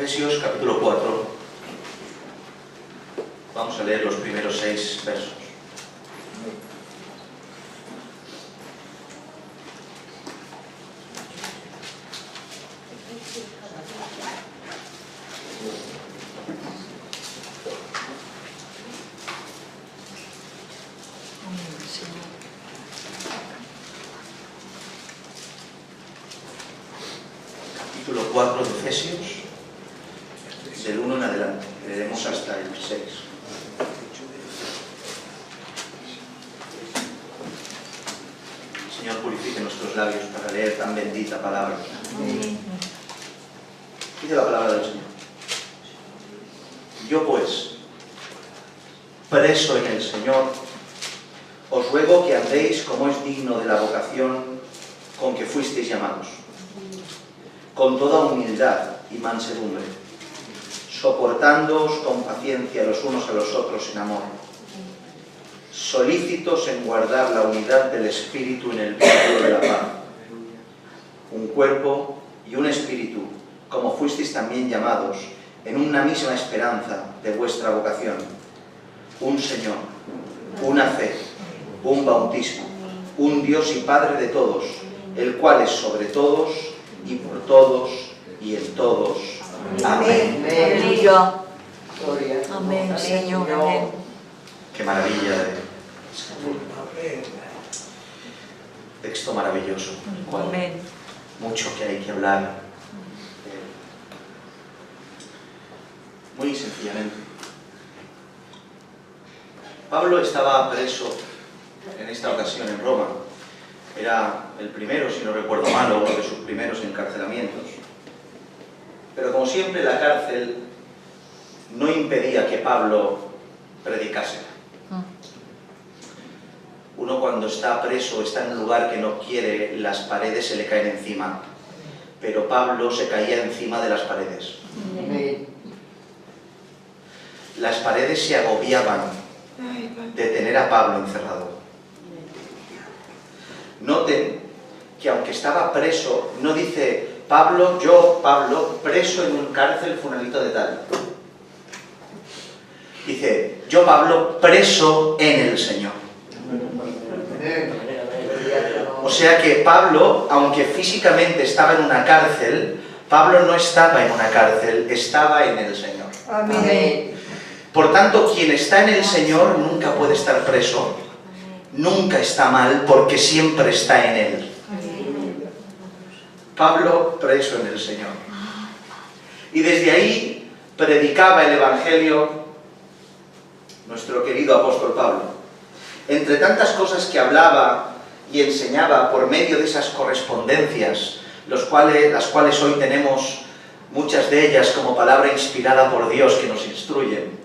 Efesios capítulo 4, vamos a leer los primeros 6 versos. Capítulo 4 de Efesios, del 1 en adelante, leeremos hasta el 6. Señor, purifique nuestros labios para leer tan bendita palabra. Dice la palabra del Señor: yo pues, preso en el Señor, os ruego que andéis como es digno de la vocación con que fuisteis llamados, con toda humildad y mansedumbre, soportándoos con paciencia los unos a los otros en amor, solícitos en guardar la unidad del Espíritu en el vínculo de la paz, un cuerpo y un espíritu, como fuisteis también llamados, en una misma esperanza de vuestra vocación, un Señor, una fe, un bautismo, un Dios y Padre de todos, el cual es sobre todos, y por todos, y en todos. Amén. Aleluya. Amén, Señor. Amén. Qué maravilla de texto maravilloso, el cual Amén. mucho que hay que hablar. Muy sencillamente, Pablo estaba preso en esta ocasión en Roma. Era el primero, si no recuerdo mal, o uno de sus primeros encarcelamientos. Pero como siempre, la cárcel no impedía que Pablo predicase. Uno cuando está preso, está en un lugar que no quiere, las paredes se le caen encima. Pero Pablo se caía encima de las paredes. Las paredes se agobiaban de tener a Pablo encerrado. Noten que aunque estaba preso, no dice Pablo, yo, Pablo, preso en un cárcel fulanito de tal. Dice, yo, Pablo, preso en el Señor. O sea que Pablo, aunque físicamente estaba en una cárcel, Pablo no estaba en una cárcel, estaba en el Señor. Amén. Por tanto, quien está en el Señor nunca puede estar preso, nunca está mal, porque siempre está en Él. Pablo preso en el Señor. Y desde ahí predicaba el Evangelio nuestro querido apóstol Pablo. Entre tantas cosas que hablaba y enseñaba por medio de esas correspondencias, las cuales hoy tenemos muchas de ellas como palabra inspirada por Dios que nos instruyen.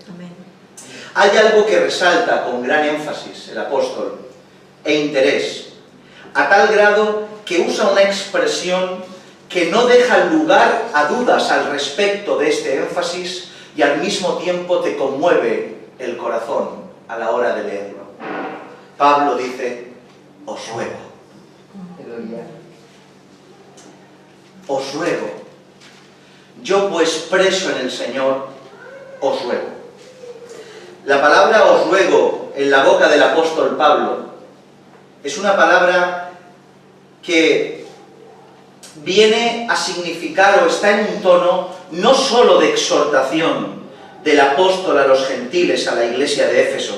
Hay algo que resalta con gran énfasis el apóstol e interés, a tal grado que usa una expresión que no deja lugar a dudas al respecto de este énfasis y al mismo tiempo te conmueve el corazón a la hora de leerlo. Pablo dice, os ruego. Os ruego. Yo pues preso en el Señor, os ruego. La palabra os ruego en la boca del apóstol Pablo es una palabra que viene a significar o está en un tono no solo de exhortación del apóstol a los gentiles, a la iglesia de Éfeso,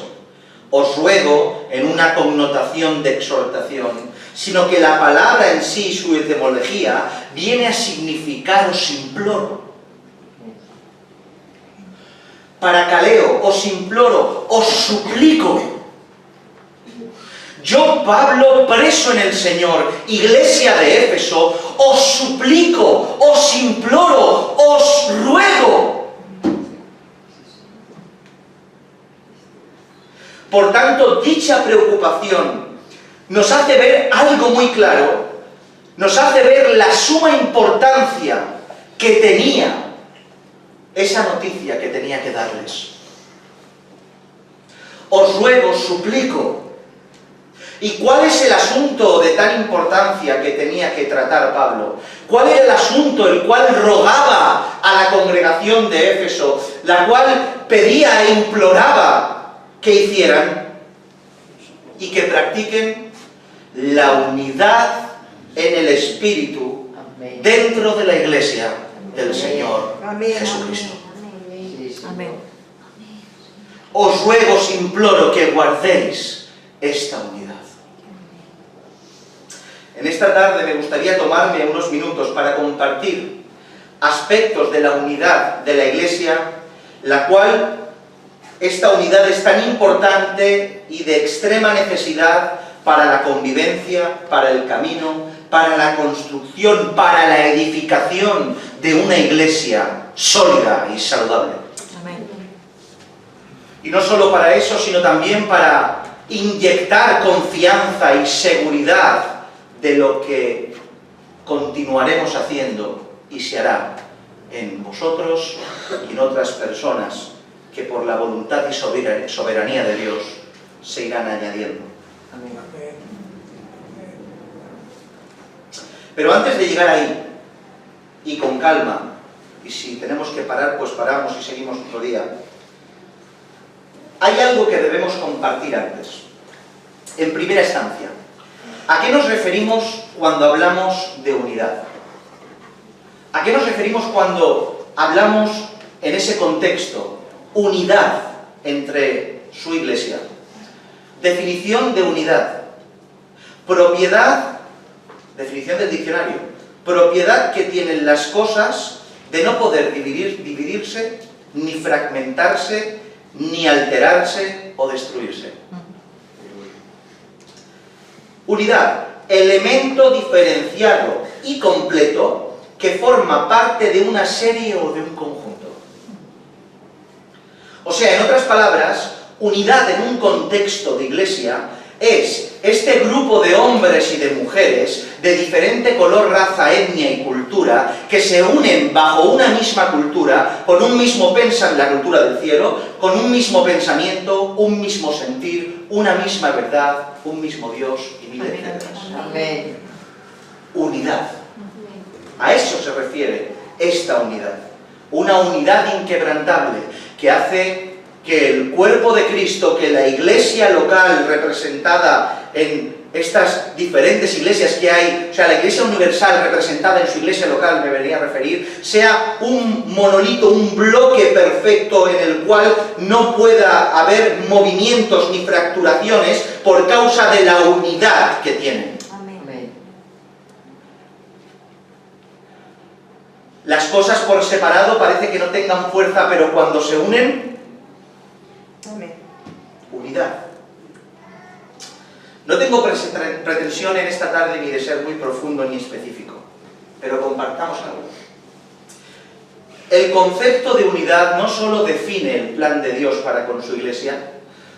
os ruego en una connotación de exhortación, sino que la palabra en sí, su etimología, viene a significar os imploro. Paracaleo, os imploro, os suplico. Yo, Pablo, preso en el Señor, iglesia de Éfeso, os suplico, os imploro, os ruego. Por tanto, dicha preocupación nos hace ver algo muy claro, nos hace ver la suma importancia que tenía esa noticia que tenía que darles. Os ruego, suplico. ¿Y cuál es el asunto de tal importancia que tenía que tratar Pablo? ¿Cuál era el asunto el cual rogaba a la congregación de Éfeso, la cual pedía e imploraba que hicieran y que practiquen la unidad en el Espíritu dentro de la Iglesia del Señor Jesucristo. Amén. Os ruego, os imploro que guardéis esta unidad. En esta tarde me gustaría tomarme unos minutos para compartir aspectos de la unidad de la Iglesia, la cual esta unidad es tan importante y de extrema necesidad para la convivencia, para el camino, para la construcción, para la edificación de una Iglesia sólida y saludable. Amén. Y no solo para eso, sino también para inyectar confianza y seguridad de lo que continuaremos haciendo y se hará en vosotros y en otras personas que por la voluntad y soberanía de Dios se irán añadiendo. Amén. Pero antes de llegar ahí, y con calma, y si tenemos que parar, pues paramos y seguimos otro día, hay algo que debemos compartir antes. En primera instancia, ¿a qué nos referimos cuando hablamos de unidad? ¿A qué nos referimos cuando hablamos en ese contexto? Unidad entre su Iglesia. Definición de unidad. Propiedad, definición del diccionario, propiedad que tienen las cosas de no poder dividirse, ni fragmentarse, ni alterarse o destruirse. Unidad, elemento diferenciado y completo que forma parte de una serie o de un conjunto. O sea, en otras palabras, unidad en un contexto de iglesia es este grupo de hombres y de mujeres de diferente color, raza, etnia y cultura que se unen bajo una misma cultura, con un mismo pensamiento, la cultura del cielo, con un mismo pensamiento, un mismo sentir, una misma verdad, un mismo Dios y mil etcétera. Amén. Unidad. A eso se refiere esta unidad. Una unidad inquebrantable que hace que el cuerpo de Cristo, que la iglesia local representada en estas diferentes iglesias que hay, o sea, la iglesia universal representada en su iglesia local, me venía a referir, sea un monolito, un bloque perfecto en el cual no pueda haber movimientos ni fracturaciones por causa de la unidad que tienen. Amén. Las cosas por separado parece que no tengan fuerza, pero cuando se unen, unidad. No tengo pretensión en esta tarde ni de ser muy profundo ni específico, pero compartamos algo. El concepto de unidad no solo define el plan de Dios para con su iglesia,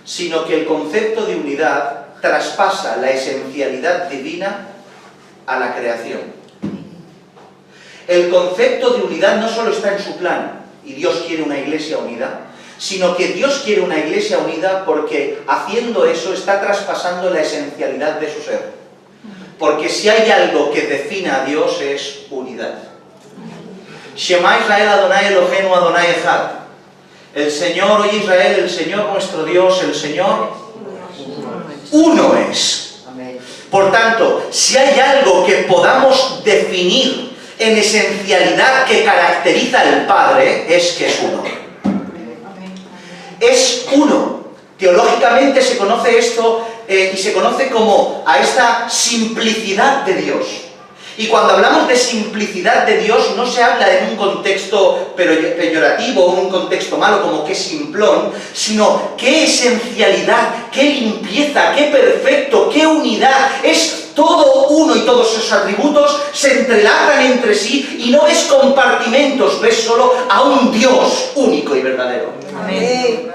sino que el concepto de unidad traspasa la esencialidad divina a la creación. El concepto de unidad no solo está en su plan, y Dios quiere una iglesia unida, sino que Dios quiere una iglesia unida porque haciendo eso está traspasando la esencialidad de su ser. Porque si hay algo que defina a Dios es unidad. Shema Israel Adonai Eloheinu Adonai Echad. El Señor, oye Israel, el Señor nuestro Dios, el Señor uno es. Por tanto, si hay algo que podamos definir en esencialidad que caracteriza al Padre, es que es uno. Es uno. Teológicamente se conoce esto y se conoce como a esta simplicidad de Dios. Y cuando hablamos de simplicidad de Dios no se habla en un contexto peyorativo o en un contexto malo como que simplón, sino qué esencialidad, qué limpieza, qué perfecto, qué unidad. Es todo uno y todos sus atributos se entrelazan entre sí y no ves compartimentos, ves solo a un Dios único y verdadero. Amén.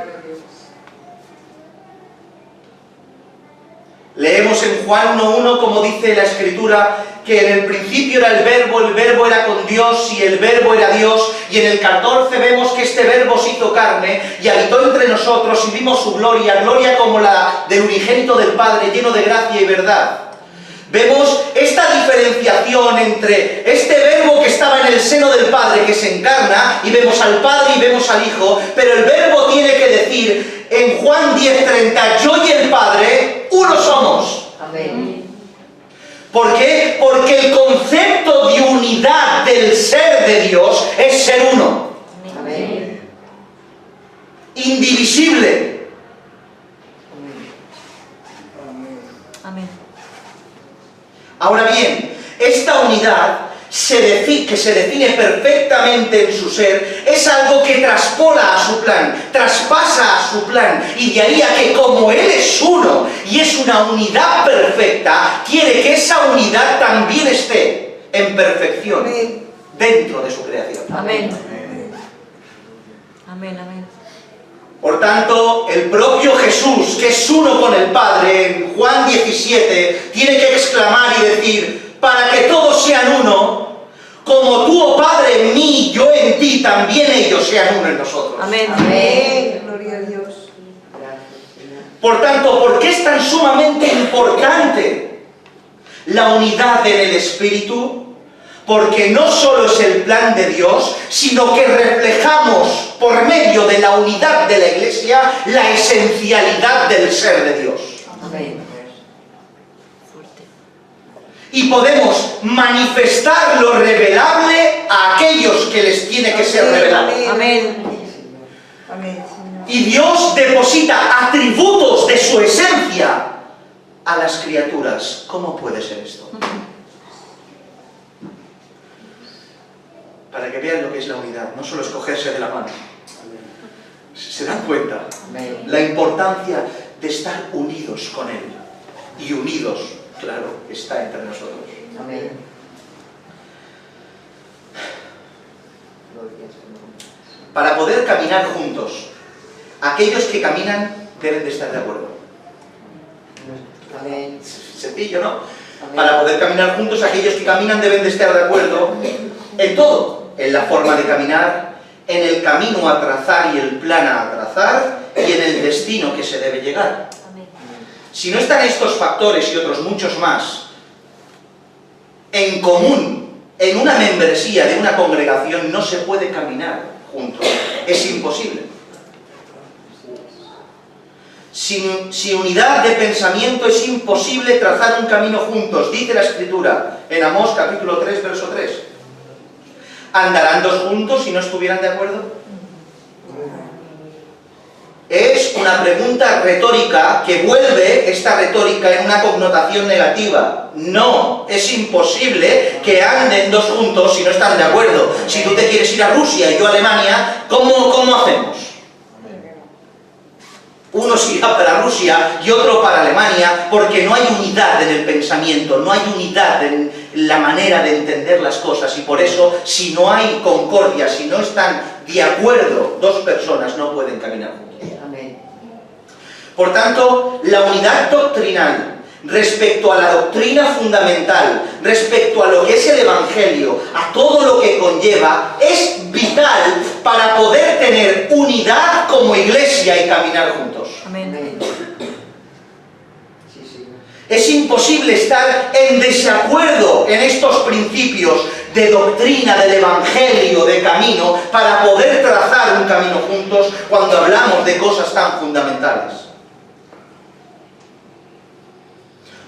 Leemos en Juan 1:1 como dice la Escritura que en el principio era el verbo era con Dios y el verbo era Dios, y en el 14 vemos que este verbo se hizo carne y habitó entre nosotros y vimos su gloria, gloria como la del unigénito del Padre, lleno de gracia y verdad. Vemos esta diferenciación entre este verbo que estaba en el seno del Padre, que se encarna, y vemos al Padre y vemos al Hijo, pero el verbo tiene que decir en Juan 10:30, yo y el Padre, uno somos. Amén. ¿Por qué? Porque el concepto de unidad del ser de Dios es ser uno. Amén. Indivisible. Amén. Ahora bien, esta unidad que se define perfectamente en su ser, es algo que traspola a su plan, traspasa a su plan, y de ahí a que como Él es uno y es una unidad perfecta, quiere que esa unidad también esté en perfección dentro de su creación. Amén. Amén, amén. Por tanto, el propio Jesús, que es uno con el Padre, en Juan 17, tiene que exclamar y decir, para que todos sean uno, como tú, oh Padre, en mí, yo en ti, también ellos sean uno en nosotros. Amén. Amén. Gloria a Dios. Gracias, Señor. Por tanto, ¿por qué es tan sumamente importante la unidad en el Espíritu? Porque no solo es el plan de Dios, sino que reflejamos por medio de la unidad de la Iglesia la esencialidad del ser de Dios. Amén. Fuerte. Y podemos manifestar lo revelable a aquellos que les tiene que ser revelado. Amén. Amén, Señor. Y Dios deposita atributos de su esencia a las criaturas. ¿Cómo puede ser esto? Para que vean lo que es la unidad, no solo es cogerse de la mano. ¿Se dan cuenta? Amén. La importancia de estar unidos con Él. Y unidos, claro, está entre nosotros. Amén. Gloria al Señor. Para poder caminar juntos, aquellos que caminan deben de estar de acuerdo. Amén. Sencillo, ¿no? Amén. Para poder caminar juntos, aquellos que caminan deben de estar de acuerdo en todo. En la forma de caminar, en el camino a trazar y el plan a trazar, y en el destino que se debe llegar. Amén. Si no están estos factores y otros muchos más en común, en una membresía de una congregación, no se puede caminar juntos. Es imposible. Sin unidad de pensamiento es imposible trazar un camino juntos. Dice la Escritura en Amós capítulo 3, verso 3. ¿Andarán dos juntos si no estuvieran de acuerdo? Es una pregunta retórica que vuelve esta retórica en una connotación negativa. No, es imposible que anden dos juntos si no están de acuerdo. Si tú te quieres ir a Rusia y yo a Alemania, ¿cómo hacemos? Uno se irá para Rusia y otro para Alemania, porque no hay unidad en el pensamiento, no hay unidad en la manera de entender las cosas, y por eso, si no hay concordia, si no están de acuerdo dos personas, no pueden caminar juntos. Amén. Por tanto, la unidad doctrinal respecto a la doctrina fundamental, respecto a lo que es el Evangelio, a todo lo que conlleva, es vital para poder tener unidad como iglesia y caminar juntos. Amén. Amén. Sí, Señor. Es imposible estar en desacuerdo en estos principios de doctrina, del Evangelio, de camino, para poder trazar un camino juntos cuando hablamos de cosas tan fundamentales.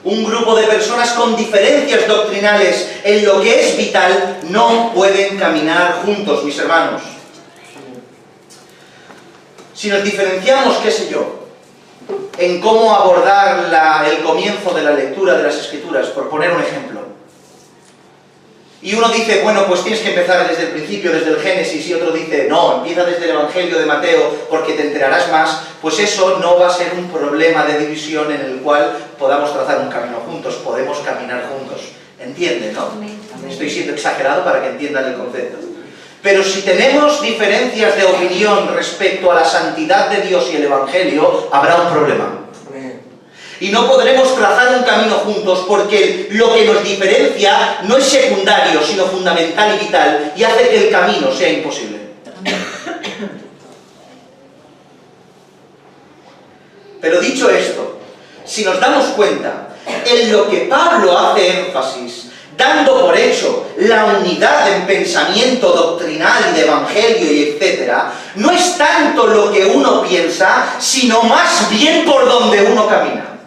Un grupo de personas con diferencias doctrinales en lo que es vital no pueden caminar juntos, mis hermanos. Si nos diferenciamos, qué sé yo, en cómo abordar el comienzo de la lectura de las Escrituras, por poner un ejemplo. Y uno dice, bueno, pues tienes que empezar desde el principio, desde el Génesis, y otro dice, no, empieza desde el Evangelio de Mateo porque te enterarás más, pues eso no va a ser un problema de división en el cual podamos trazar un camino juntos, podemos caminar juntos. ¿Entienden, no? Amén. Estoy siendo exagerado para que entiendan el concepto. Pero si tenemos diferencias de opinión respecto a la santidad de Dios y el Evangelio, habrá un problema. Y no podremos trazar un camino juntos porque lo que nos diferencia no es secundario, sino fundamental y vital, y hace que el camino sea imposible. Pero dicho esto, si nos damos cuenta en lo que Pablo hace énfasis, dando por hecho la unidad en pensamiento doctrinal y de evangelio y etcétera, no es tanto lo que uno piensa, sino más bien por donde uno camina.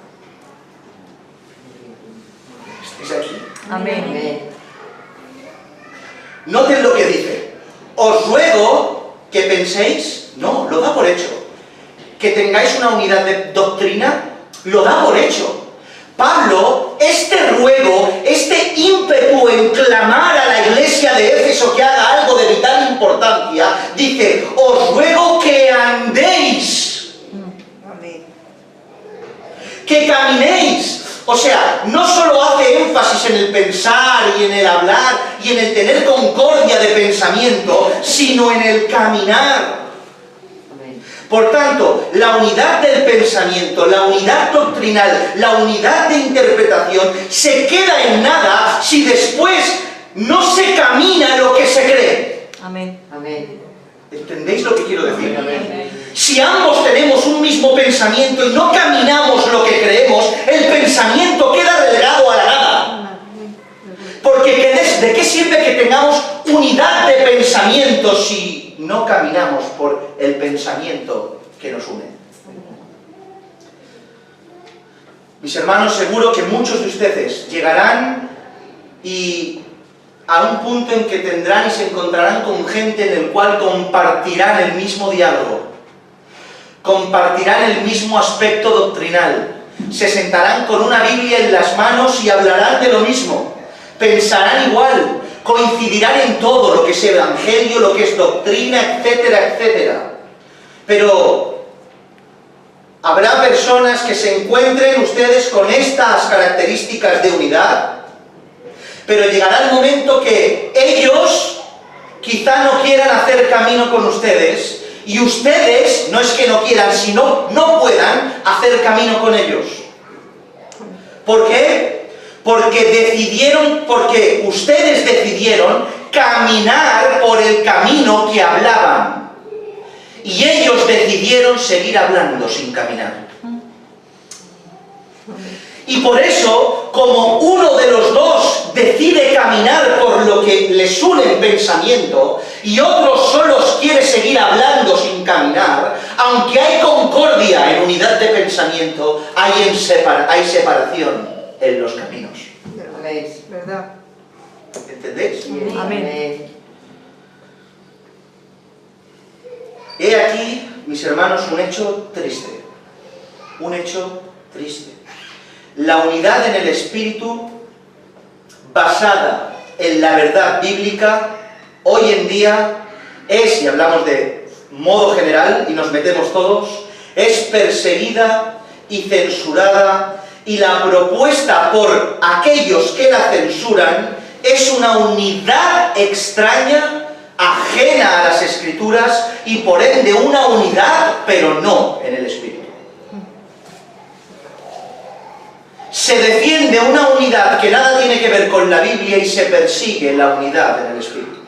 ¿Estáis aquí? Amén. Amén. Noten lo que dice. Os ruego que penséis, no, lo da por hecho. Que tengáis una unidad de doctrina, lo da por hecho. Pablo, este ruego, este ímpetu en clamar a la iglesia de Éfeso que haga algo de vital importancia, dice, os ruego que andéis, Amén. que caminéis. O sea, no solo hace énfasis en el pensar y en el hablar y en el tener concordia de pensamiento, sino en el caminar. Por tanto, la unidad del pensamiento, la unidad doctrinal, la unidad de interpretación, se queda en nada si después no se camina lo que se cree. Amén. Amén. ¿Entendéis lo que quiero decir? Amén. Si ambos tenemos un mismo pensamiento y no caminamos lo que creemos, el pensamiento queda relegado a la nada. Porque ¿de qué sirve que tengamos unidad de pensamiento si no caminamos por el pensamiento que nos une? Mis hermanos, seguro que muchos de ustedes llegarán a un punto en que tendrán y se encontrarán con gente en el cual compartirán el mismo diálogo, compartirán el mismo aspecto doctrinal, se sentarán con una Biblia en las manos y hablarán de lo mismo, pensarán igual, coincidirán en todo lo que es evangelio, lo que es doctrina, etcétera, etcétera. Pero habrá personas que se encuentren ustedes con estas características de unidad, pero llegará el momento que ellos quizá no quieran hacer camino con ustedes y ustedes, no es que no quieran, sino no puedan hacer camino con ellos. ¿Por qué? Porque ustedes decidieron caminar por el camino que hablaban y ellos decidieron seguir hablando sin caminar. Y por eso, como uno de los dos decide caminar por lo que les une en pensamiento y otro solo quiere seguir hablando sin caminar, aunque hay concordia en unidad de pensamiento, hay separación en los caminos. Amén. ¿Verdad? ¿Entendéis? Amén. He aquí, mis hermanos, un hecho triste. Un hecho triste. La unidad en el espíritu, basada en la verdad bíblica, hoy en día es, y hablamos de modo general, y nos metemos todos, es perseguida y censurada, y la propuesta por aquellos que la censuran es una unidad extraña, ajena a las Escrituras, y por ende una unidad, pero no en el espíritu. Se defiende una unidad que nada tiene que ver con la Biblia y se persigue la unidad en el Espíritu.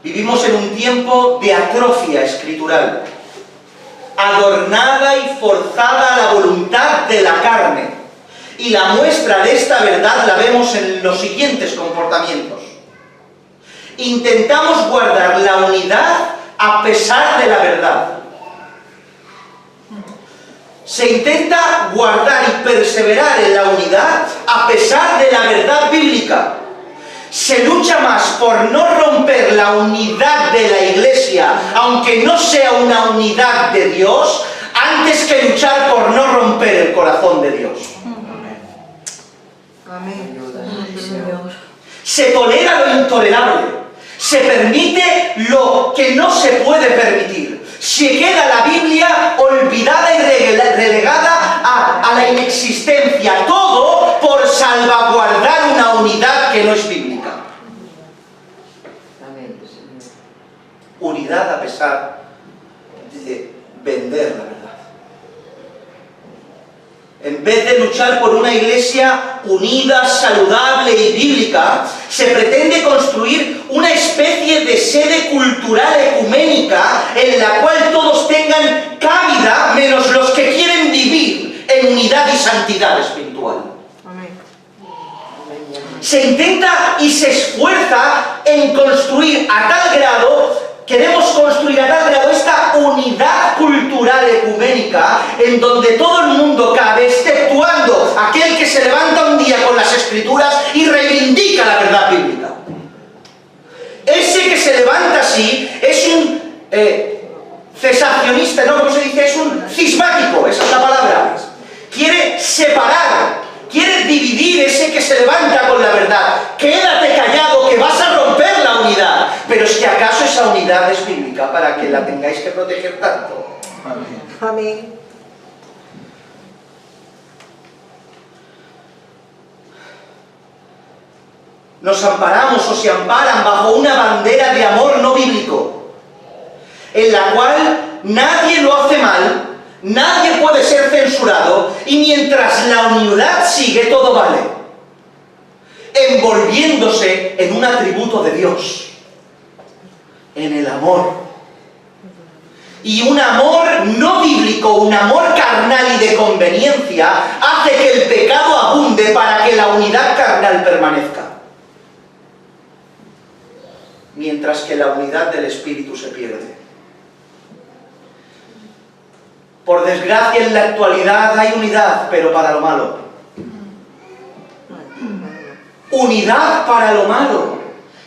Vivimos en un tiempo de atrofia escritural, adornada y forzada a la voluntad de la carne. Y la muestra de esta verdad la vemos en los siguientes comportamientos. Intentamos guardar la unidad a pesar de la verdad. Se intenta guardar y perseverar en la unidad a pesar de la verdad bíblica. Se lucha más por no romper la unidad de la Iglesia, aunque no sea una unidad de Dios, antes que luchar por no romper el corazón de Dios. Amén. Señor. Se tolera lo intolerable. Se permite lo que no se puede permitir. Se queda la Biblia olvidada y relegada a la inexistencia. Todo por salvaguardar una unidad que no es bíblica. Amén, Señor. Unidad a pesar de vender la verdad. En vez de luchar por una iglesia unida, saludable y bíblica, se pretende construir una especie de sede cultural ecuménica en la cual todos tengan cabida menos los que quieren vivir santidad espiritual. Amén. Se intenta y se esfuerza en construir a tal grado, queremos construir a tal grado esta unidad cultural ecuménica en donde todo el mundo cabe, exceptuando aquel que se levanta un día con las Escrituras y reivindica la verdad bíblica. Ese que se levanta así es un cesacionista, no, ¿cómo se dice? Es un cismático, esa es la palabra. Quiere separar, quiere dividir ese que se levanta con la verdad. Quédate callado que vas a romper la unidad. Pero es que ¿acaso esa unidad es bíblica para que la tengáis que proteger tanto? Amén. Amén. Nos amparamos o se amparan bajo una bandera de amor no bíblico, en la cual nadie lo hace mal, nadie puede ser censurado, y mientras la unidad sigue, todo vale, envolviéndose en un atributo de Dios, en el amor. Y un amor no bíblico, un amor carnal y de conveniencia, hace que el pecado abunde para que la unidad carnal permanezca. Mientras que la unidad del Espíritu se pierde. Por desgracia, en la actualidad hay unidad, pero para lo malo. Unidad para lo malo.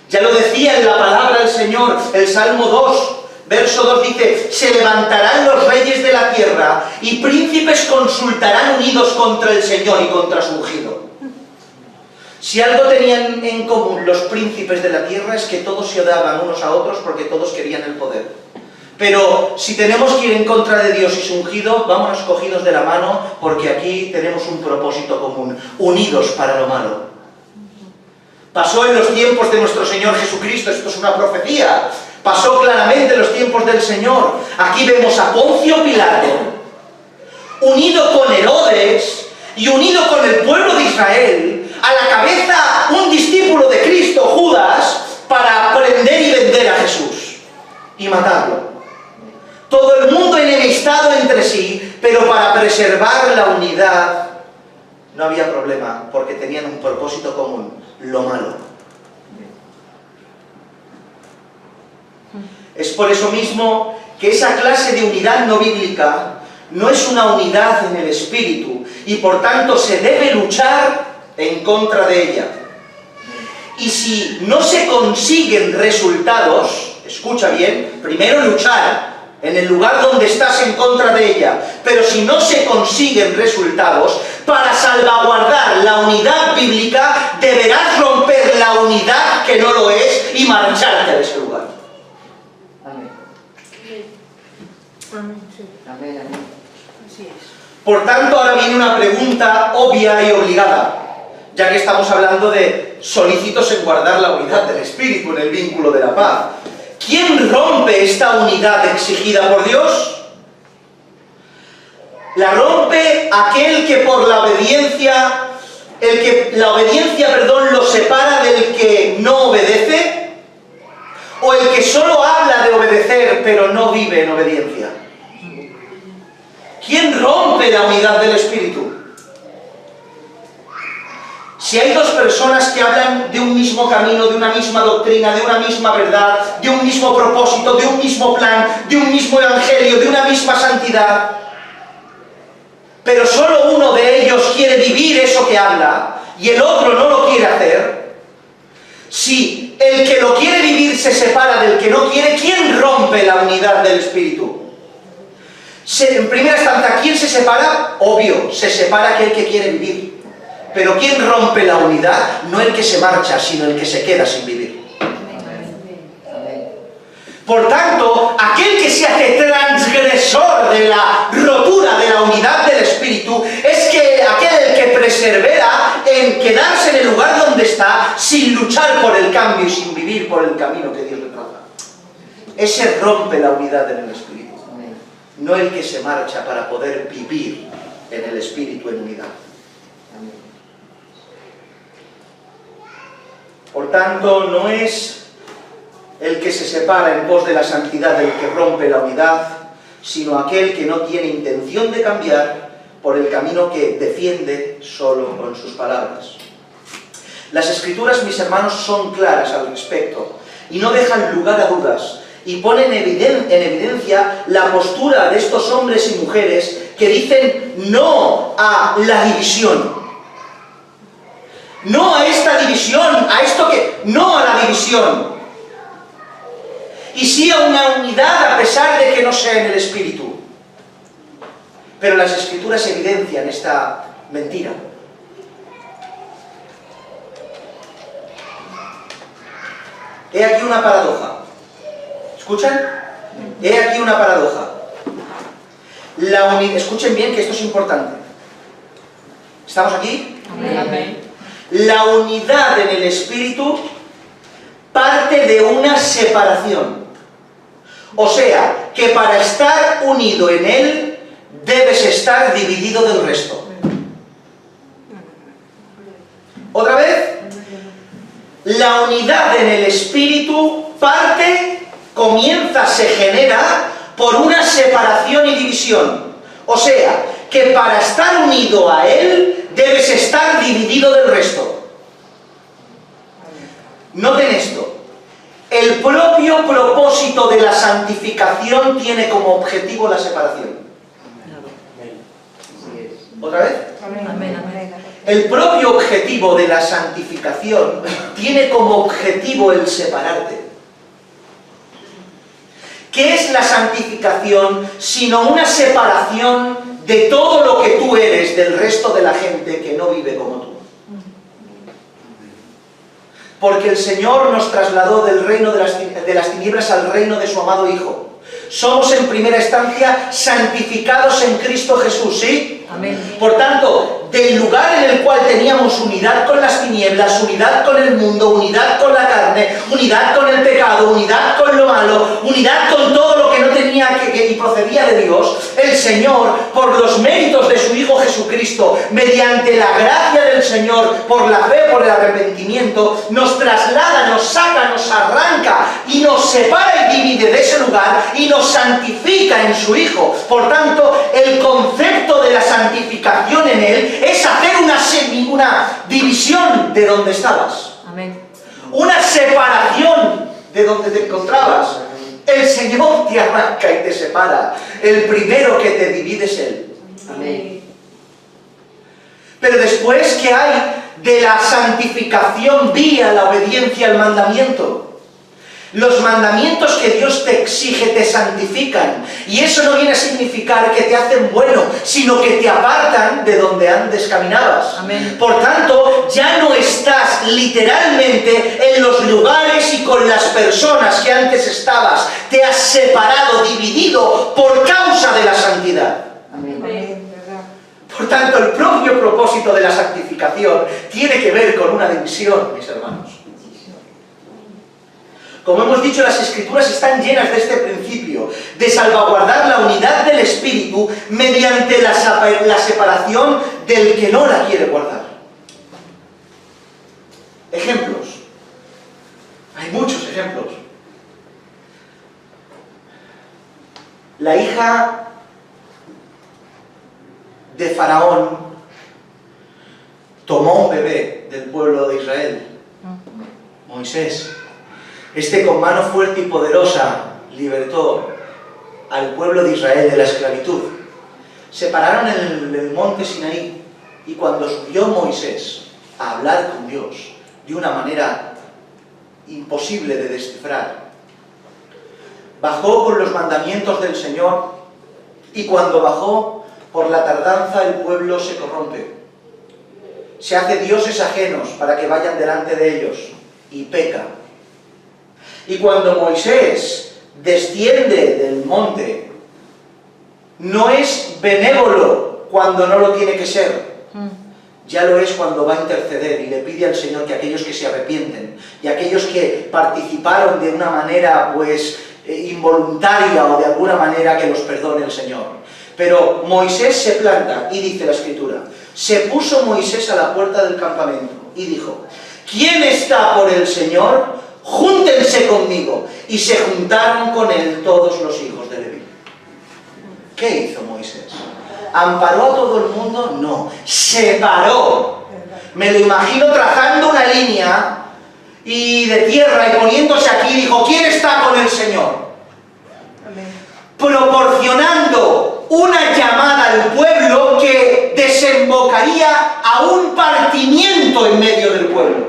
Ya lo decía en la palabra del Señor, el Salmo 2, verso 2 dice: se levantarán los reyes de la tierra y príncipes consultarán unidos contra el Señor y contra su ungido. Si algo tenían en común los príncipes de la tierra es que todos se odiaban unos a otros porque todos querían el poder. Pero si tenemos que ir en contra de Dios y su ungido, vámonos cogidos de la mano, porque aquí tenemos un propósito común, unidos para lo malo. Pasó en los tiempos de nuestro Señor Jesucristo, esto es una profecía, pasó claramente en los tiempos del Señor. Aquí vemos a Poncio Pilato, unido con Herodes y unido con el pueblo de Israel, a la cabeza un discípulo de Cristo, Judas, para prender y vender a Jesús y matarlo. Todo el mundo enemistado entre sí, pero para preservar la unidad no había problema, porque tenían un propósito común, lo malo. Es por eso mismo que esa clase de unidad no bíblica no es una unidad en el espíritu, y por tanto se debe luchar en contra de ella. Y si no se consiguen resultados, escucha bien, primero luchar en el lugar donde estás en contra de ella, pero si no se consiguen resultados, para salvaguardar la unidad bíblica deberás romper la unidad que no lo es y marcharte de ese lugar. Amén. Amén. Sí. Amén, amén. Así es. Por tanto, ahora viene una pregunta obvia y obligada, ya que estamos hablando de solícitos en guardar la unidad del Espíritu, en el vínculo de la paz. ¿Quién rompe esta unidad exigida por Dios? La rompe aquel que por la obediencia, lo separa del que no obedece, o el que solo habla de obedecer pero no vive en obediencia. ¿Quién rompe la unidad del Espíritu? Si hay dos personas que hablan de un mismo camino, de una misma doctrina, de una misma verdad, de un mismo propósito, de un mismo plan, de un mismo evangelio, de una misma santidad, pero solo uno de ellos quiere vivir eso que habla y el otro no lo quiere hacer, si el que lo quiere vivir se separa del que no quiere, ¿quién rompe la unidad del Espíritu? En primera instancia, ¿quién se separa? Obvio, se separa aquel que quiere vivir. Pero ¿quién rompe la unidad? No el que se marcha, sino el que se queda sin vivir. Por tanto, aquel que se hace transgresor de la rotura de la unidad del Espíritu es que aquel que persevera en quedarse en el lugar donde está sin luchar por el cambio y sin vivir por el camino que Dios le traza. Ese rompe la unidad en el Espíritu, no el que se marcha para poder vivir en el Espíritu en unidad. Por tanto, no es el que se separa en pos de la santidad el que rompe la unidad, sino aquel que no tiene intención de cambiar, por el camino que defiende solo con sus palabras. Las Escrituras, mis hermanos, son claras al respecto y no dejan lugar a dudas y ponen en evidencia la postura de estos hombres y mujeres que dicen no a la división. No a esta división, no a la división. Y sí a una unidad a pesar de que no sea en el Espíritu. Pero las Escrituras evidencian esta mentira. He aquí una paradoja. ¿Escuchan? He aquí una paradoja. Escuchen bien que esto es importante. ¿Estamos aquí? Amén. La unidad en el Espíritu parte de una separación. O sea, que para estar unido en Él, debes estar dividido del resto. ¿Otra vez? La unidad en el Espíritu comienza, se genera por una separación y división. O sea, que para estar unido a Él, debes estar dividido del resto. Noten esto. El propio propósito de la santificación tiene como objetivo la separación. ¿Otra vez? Amén. El propio objetivo de la santificación tiene como objetivo el separarte. ¿Qué es la santificación sino una separación de todo lo que tú eres del resto de la gente que no vive como tú? Porque el Señor nos trasladó del reino de las tinieblas al reino de su amado Hijo. Somos en primera instancia santificados en Cristo Jesús, ¿sí? Amén. Por tanto, del lugar en el cual teníamos unidad con las tinieblas, unidad con el mundo, unidad con la carne, unidad con el pecado, unidad con lo malo, unidad con todo lo que no tenía y procedía de Dios, el Señor, por los méritos de su Hijo Jesucristo, mediante la gracia del Señor, por la fe, por el arrepentimiento, nos traslada, nos saca, nos arranca y nos separa y divide de ese lugar y nos santifica en su Hijo. Por tanto, el concepto de la santificación en Él es hacer una división de donde estabas. Amén. Una separación de donde te encontrabas. El Señor te arranca y te separa. El primero que te divide es Él. Amén. Pero después, ¿qué hay de la santificación vía la obediencia al mandamiento? Los mandamientos que Dios te exige te santifican. Y eso no viene a significar que te hacen bueno, sino que te apartan de donde antes caminabas. Amén. Por tanto, ya no estás literalmente en los lugares y con las personas que antes estabas. Te has separado, dividido por causa de la santidad. Amén. Por tanto, el propio propósito de la santificación tiene que ver con una división, mis hermanos. Como hemos dicho, las Escrituras están llenas de este principio, de salvaguardar la unidad del Espíritu mediante la separación del que no la quiere guardar. Ejemplos. Hay muchos ejemplos. La hija de Faraón tomó un bebé del pueblo de Israel, Moisés. Este con mano fuerte y poderosa libertó al pueblo de Israel de la esclavitud. Se pararon en el monte Sinaí y cuando subió Moisés a hablar con Dios de una manera imposible de descifrar, bajó con los mandamientos del Señor y cuando bajó, por la tardanza el pueblo se corrompe. Se hace dioses ajenos para que vayan delante de ellos y peca. Y cuando Moisés desciende del monte, no es benévolo cuando no lo tiene que ser. Ya lo es cuando va a interceder y le pide al Señor que aquellos que se arrepienten y aquellos que participaron de una manera involuntaria o de alguna manera que los perdone el Señor. Pero Moisés se planta y dice la Escritura, se puso Moisés a la puerta del campamento y dijo, ¿quién está por el Señor? Júntense conmigo. Y se juntaron con él todos los hijos de Leví. ¿Qué hizo Moisés? ¿Amparó a todo el mundo? No, separó. Me lo imagino trazando una línea y de tierra y poniéndose aquí, dijo, ¿quién está con el Señor? Amén. Proporcionando una llamada al pueblo que desembocaría a un partimiento en medio del pueblo.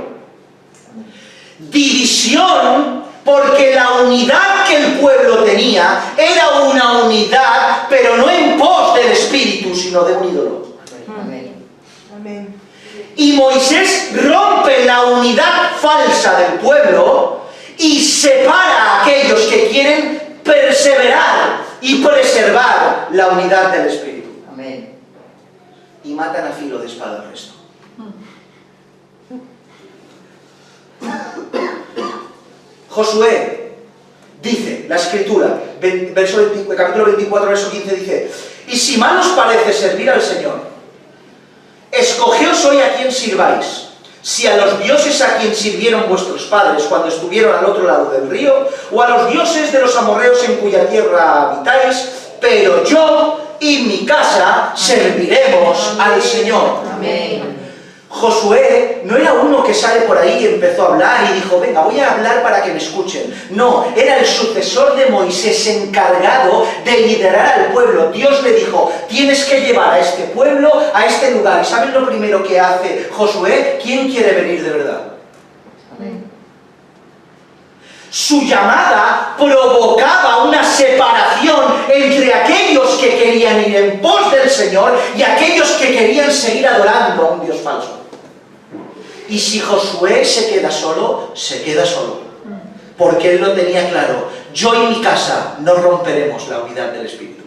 División, porque la unidad que el pueblo tenía era una unidad, pero no en pos del espíritu, sino de un ídolo. Amén. Amén. Y Moisés rompe la unidad falsa del pueblo y separa a aquellos que quieren perseverar y preservar la unidad del espíritu. Amén. Y matan a filo de espada al resto. Josué dice, la escritura, capítulo 24, verso 15 dice, y si mal os parece servir al Señor, escogeos hoy a quien sirváis, si a los dioses a quien sirvieron vuestros padres cuando estuvieron al otro lado del río, o a los dioses de los amorreos en cuya tierra habitáis, pero yo y mi casa serviremos al Señor. Amén. Josué no era uno que sale por ahí y empezó a hablar y dijo, venga, voy a hablar para que me escuchen. No, era el sucesor de Moisés, encargado de liderar al pueblo. Dios le dijo, tienes que llevar a este pueblo a este lugar. ¿Y saben lo primero que hace Josué? ¿Quién quiere venir de verdad? Amén. Su llamada provocaba una separación entre aquellos que querían ir en pos del Señor y aquellos que querían seguir adorando a un Dios falso. Y si Josué se queda solo, se queda solo. Porque él lo tenía claro. Yo y mi casa no romperemos la unidad del Espíritu.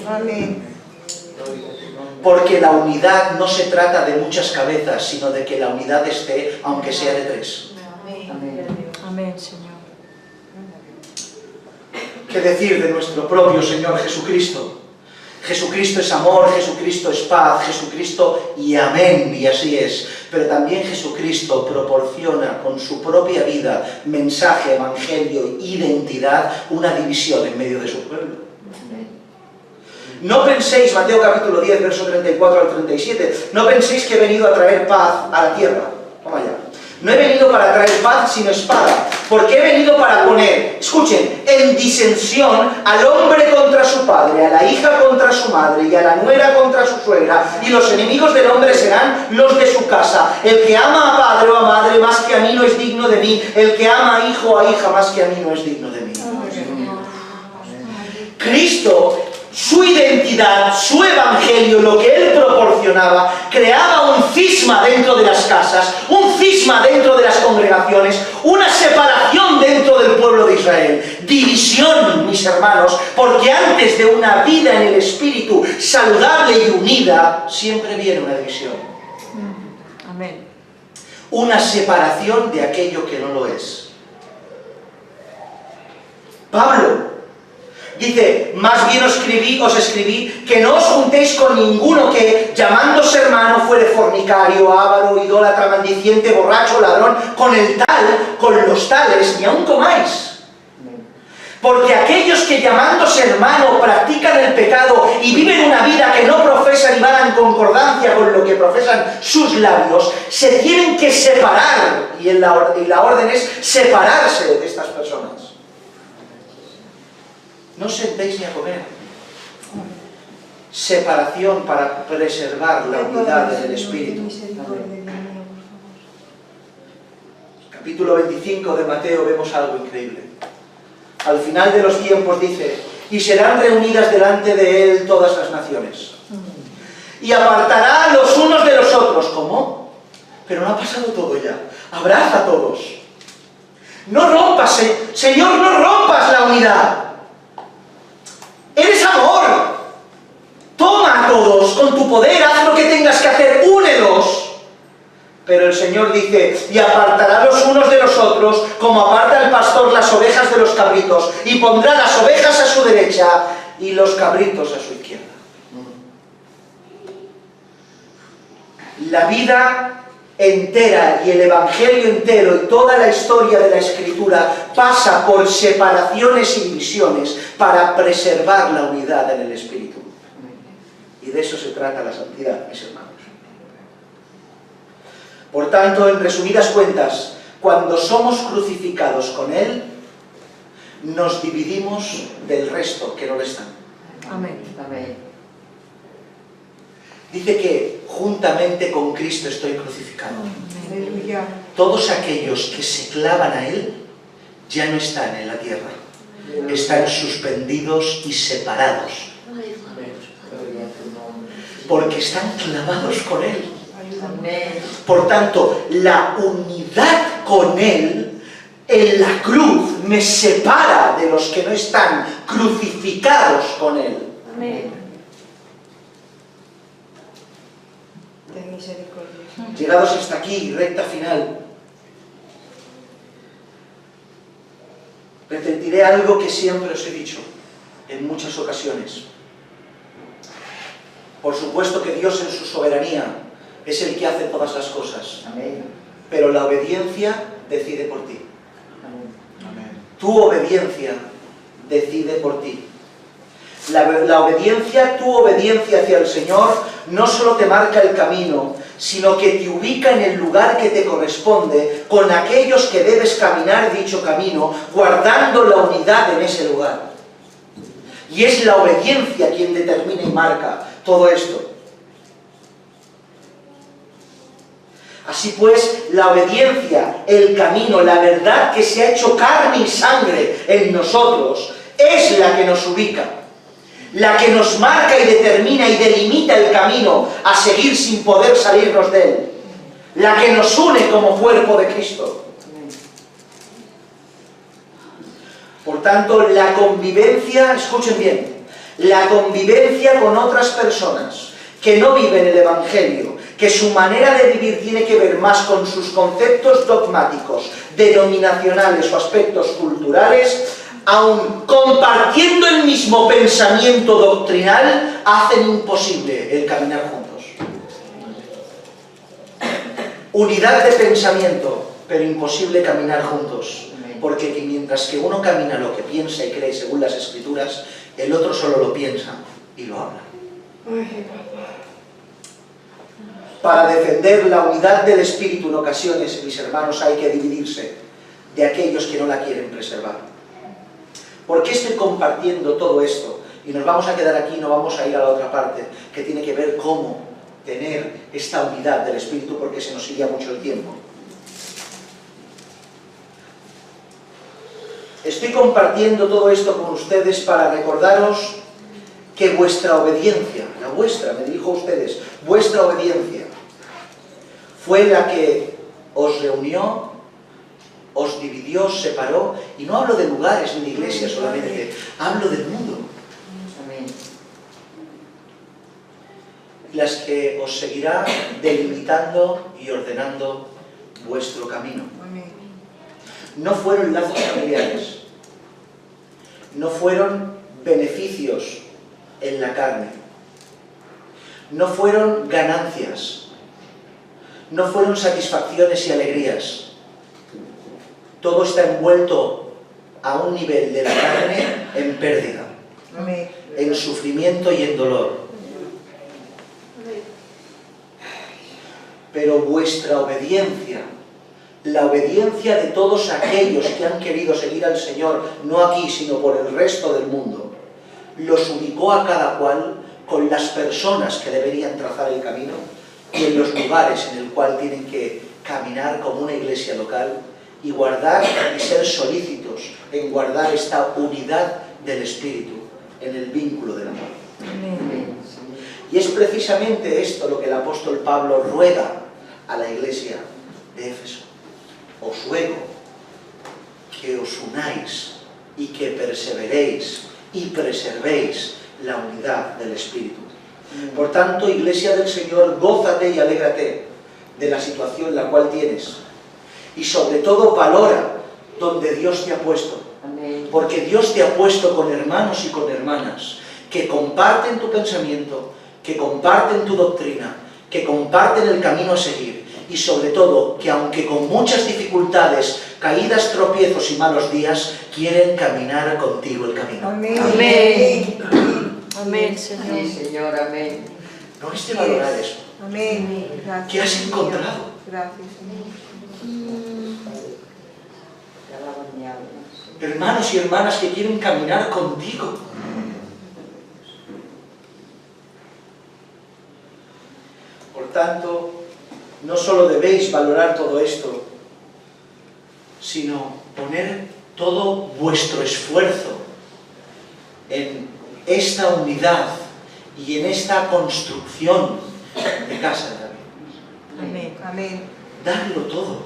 Amén. Porque la unidad no se trata de muchas cabezas, sino de que la unidad esté, aunque sea de tres. Amén. Amén, Señor. ¿Qué decir de nuestro propio Señor Jesucristo? Jesucristo es amor, Jesucristo es paz, Jesucristo y amén, y así es. Pero también Jesucristo proporciona con su propia vida, mensaje, evangelio, identidad, una división en medio de su pueblo. No penséis, Mateo capítulo 10, verso 34 al 37, no penséis que he venido a traer paz a la tierra. Toma ya. No he venido para traer paz, sino espada. Porque he venido para poner, escuchen, en disensión al hombre contra su padre, a la hija contra su madre y a la nuera contra su suegra. Y los enemigos del hombre serán los de su casa. El que ama a padre o a madre más que a mí no es digno de mí. El que ama a hijo o a hija más que a mí no es digno de mí. Cristo, su identidad, su evangelio, lo que él proporcionaba, creaba un cisma dentro de las casas, un cisma dentro de las congregaciones, una separación dentro del pueblo de Israel. División, mis hermanos, porque antes de una vida en el Espíritu saludable y unida, siempre viene una división. Amén. Una separación de aquello que no lo es. Pablo dice, más bien os escribí que no os juntéis con ninguno que, llamándose hermano, fuere fornicario, avaro, idólatra, maldiciente, borracho, ladrón, con los tales, ni aun comáis. Porque aquellos que llamándose hermano practican el pecado y viven una vida que no profesan y van en concordancia con lo que profesan sus labios, se tienen que separar, y la orden es separarse de estas personas. No os sentéis ni a comer. Separación para preservar la unidad del Espíritu. Capítulo 25 de Mateo vemos algo increíble. Al final de los tiempos dice, y serán reunidas delante de él todas las naciones. Y apartará los unos de los otros. ¿Cómo? Pero no ha pasado todo ya. Abraza a todos. No rompas, Señor, no rompas la unidad. Eres amor. Toma a todos con tu poder, haz lo que tengas que hacer, únelos. Pero el Señor dice, y apartará los unos de los otros, como aparta el pastor las ovejas de los cabritos, y pondrá las ovejas a su derecha y los cabritos a su izquierda. La vida entera y el Evangelio entero y toda la historia de la Escritura pasa por separaciones y divisiones para preservar la unidad en el Espíritu. Y de eso se trata la santidad, mis hermanos. Por tanto, en resumidas cuentas, cuando somos crucificados con Él, nos dividimos del resto que no lo están. Amén. Amén. Dice que juntamente con Cristo estoy crucificado. Aleluya. Todos aquellos que se clavan a Él ya no están en la tierra. Están suspendidos y separados. Gloria a tu nombre. Porque están clavados con Él. Amén. Por tanto, la unidad con Él en la cruz me separa de los que no están crucificados con Él. Amén. Ten misericordia. Llegados hasta aquí, recta final, repetiré algo que siempre os he dicho en muchas ocasiones. Por supuesto que Dios en su soberanía es el que hace todas las cosas, Amén. pero la obediencia decide por ti. Amén. Tu obediencia decide por ti. La obediencia, tu obediencia hacia el Señor, no solo te marca el camino, sino que te ubica en el lugar que te corresponde con aquellos que debes caminar dicho camino, guardando la unidad en ese lugar. Y es la obediencia quien determina y marca todo esto. Así pues, la obediencia, el camino, la verdad que se ha hecho carne y sangre en nosotros, es la que nos ubica, la que nos marca y determina y delimita el camino a seguir sin poder salirnos de él, la que nos une como cuerpo de Cristo. Por tanto, la convivencia, escuchen bien, la convivencia con otras personas que no viven el Evangelio, que su manera de vivir tiene que ver más con sus conceptos dogmáticos, denominacionales o aspectos culturales, aun compartiendo el mismo pensamiento doctrinal, hacen imposible el caminar juntos. Unidad de pensamiento, pero imposible caminar juntos. Porque mientras que uno camina lo que piensa y cree según las Escrituras, el otro solo lo piensa y lo habla. Para defender la unidad del Espíritu en ocasiones, mis hermanos, hay que dividirse de aquellos que no la quieren preservar. ¿Por qué estoy compartiendo todo esto? Y nos vamos a quedar aquí, no vamos a ir a la otra parte, que tiene que ver cómo tener esta unidad del Espíritu, porque se nos sigue mucho el tiempo. Estoy compartiendo todo esto con ustedes para recordaros que vuestra obediencia, la vuestra, me dirijo a ustedes, vuestra obediencia fue la que os reunió, os dividió, os separó, y no hablo de lugares ni de iglesias solamente, hablo del mundo. Amén. Las que os seguirá delimitando y ordenando vuestro camino. No fueron lazos familiares, no fueron beneficios en la carne, no fueron ganancias, no fueron satisfacciones y alegrías. Todo está envuelto a un nivel de la carne en pérdida, en sufrimiento y en dolor. Pero vuestra obediencia, la obediencia de todos aquellos que han querido seguir al Señor, no aquí, sino por el resto del mundo, los ubicó a cada cual con las personas que deberían trazar el camino y en los lugares en el cual tienen que caminar como una iglesia local y guardar y ser solícitos en guardar esta unidad del Espíritu en el vínculo del amor. Amén. Y es precisamente esto lo que el apóstol Pablo ruega a la iglesia de Éfeso. Os ruego que os unáis y que perseveréis y preservéis la unidad del Espíritu. Por tanto, iglesia del Señor, gózate y alégrate de la situación en la cual tienes. Y sobre todo valora donde Dios te ha puesto. Amén. Porque Dios te ha puesto con hermanos y con hermanas que comparten tu pensamiento, que comparten tu doctrina, que comparten el camino a seguir. Y sobre todo, que aunque con muchas dificultades, caídas, tropiezos y malos días, quieren caminar contigo el camino. Amén. Amén. Amén, Sí, Señor. Señor, amén. No es de valorar eso. Amén. Gracias. ¿Qué has Señor. encontrado? Gracias, Señor. Te alabo mi alma. Hermanos y hermanas que quieren caminar contigo. Por tanto, no solo debéis valorar todo esto, sino poner todo vuestro esfuerzo en esta unidad y en esta construcción de casa de David. Amén. Amén. Darlo todo.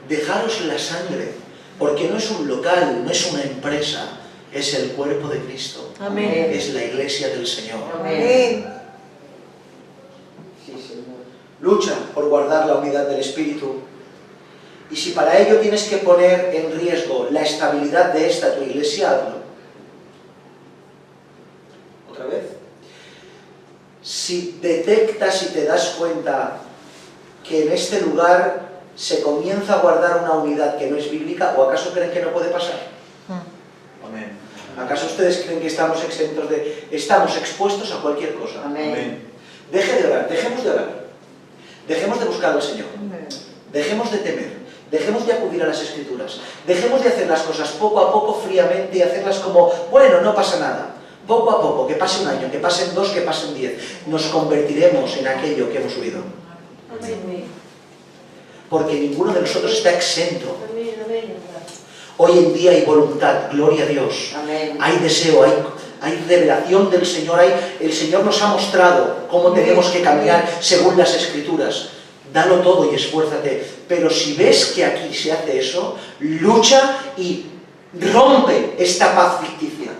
Dejaros la sangre, porque no es un local, no es una empresa, es el cuerpo de Cristo. Amén. Es la iglesia del Señor. Amén. Sí, Señor. Lucha por guardar la unidad del Espíritu. Y si para ello tienes que poner en riesgo la estabilidad de esta tu iglesia, hazlo. ¿Otra vez? Si detectas y te das cuenta que en este lugar se comienza a guardar una unidad que no es bíblica, ¿o acaso creen que no puede pasar? Amén. ¿Acaso ustedes creen que estamos exentos de... estamos expuestos a cualquier cosa? Amén. Deje de orar, dejemos de orar. Dejemos de buscar al Señor. Dejemos de temer. Dejemos de acudir a las Escrituras. Dejemos de hacer las cosas poco a poco, fríamente, y hacerlas como, bueno, no pasa nada. Poco a poco, que pase un año, que pasen 2, que pasen 10. Nos convertiremos en aquello que hemos huido. Porque ninguno de nosotros está exento. Hoy en día hay voluntad, gloria a Dios. Amén. Hay deseo, hay revelación del Señor. El Señor nos ha mostrado cómo tenemos que caminar según las Escrituras. Dalo todo y esfuérzate. Pero si ves que aquí se hace eso, lucha y rompe esta paz ficticia.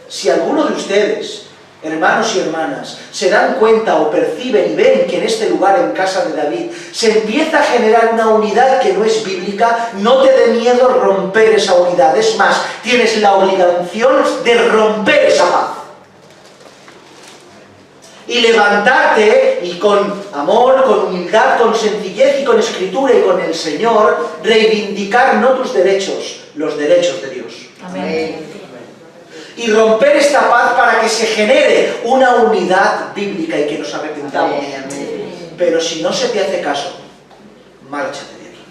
Si alguno de ustedes, hermanos y hermanas, se dan cuenta o perciben y ven que en este lugar, en casa de David, se empieza a generar una unidad que no es bíblica, no te dé miedo romper esa unidad. Es más, tienes la obligación de romper esa paz. Y levantarte y con amor, con humildad, con sencillez y con escritura y con el Señor, reivindicar no tus derechos, los derechos de Dios. Amén. Y romper esta paz para que se genere una unidad bíblica y que nos arrepentamos. Amén, amén. Pero si no se te hace caso, márchate de aquí.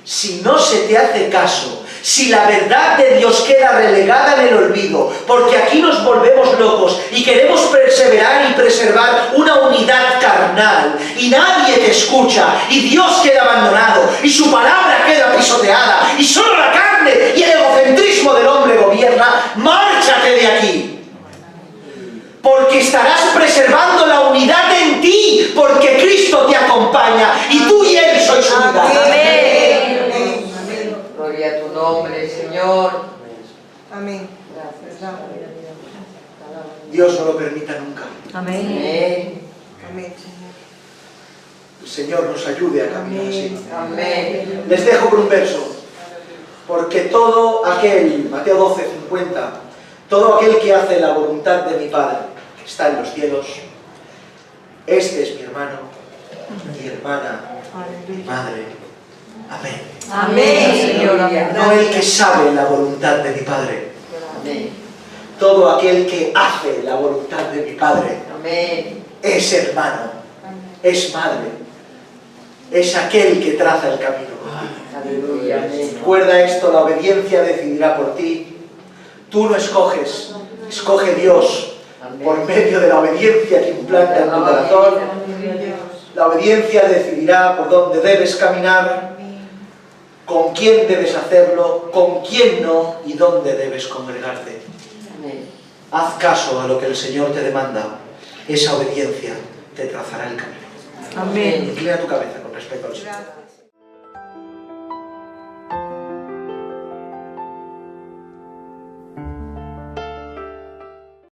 Si no se te hace caso, si la verdad de Dios queda relegada en el olvido, porque aquí nos volvemos locos y queremos perseverar y preservar una unidad carnal, y nadie te escucha, y Dios queda abandonado, y su palabra queda pisoteada, y solo la carne y el egocentrismo del hombre gobierna, márchate de aquí. Porque estarás preservando la unidad en ti, porque Cristo te acompaña, y tú y Él sois unidad. Amén. Gloria a tu nombre, Señor. Amén. Gracias. Dios no lo permita nunca. Amén. Amén. Amén, Señor. El Señor nos ayude a caminar así. Amén. Les dejo con un verso. Porque todo aquel, Mateo 12, 50, todo aquel que hace la voluntad de mi Padre, que está en los cielos, este es mi hermano, mi hermana, mi madre. Amén. Amén, Señor. Amén. No el que sabe la voluntad de mi Padre, Amén. todo aquel que hace la voluntad de mi Padre Amén. es hermano, es madre, es aquel que traza el camino. Aleluya. Amén. Recuerda esto, la obediencia decidirá por ti. Tú no escoges, escoge Dios por medio de la obediencia que implanta en tu corazón. La obediencia decidirá por dónde debes caminar, con quién debes hacerlo, con quién no y dónde debes congregarte. Amén. Haz caso a lo que el Señor te demanda. Esa obediencia te trazará el camino. Amén. Inclina tu cabeza con respecto al Señor. Gracias.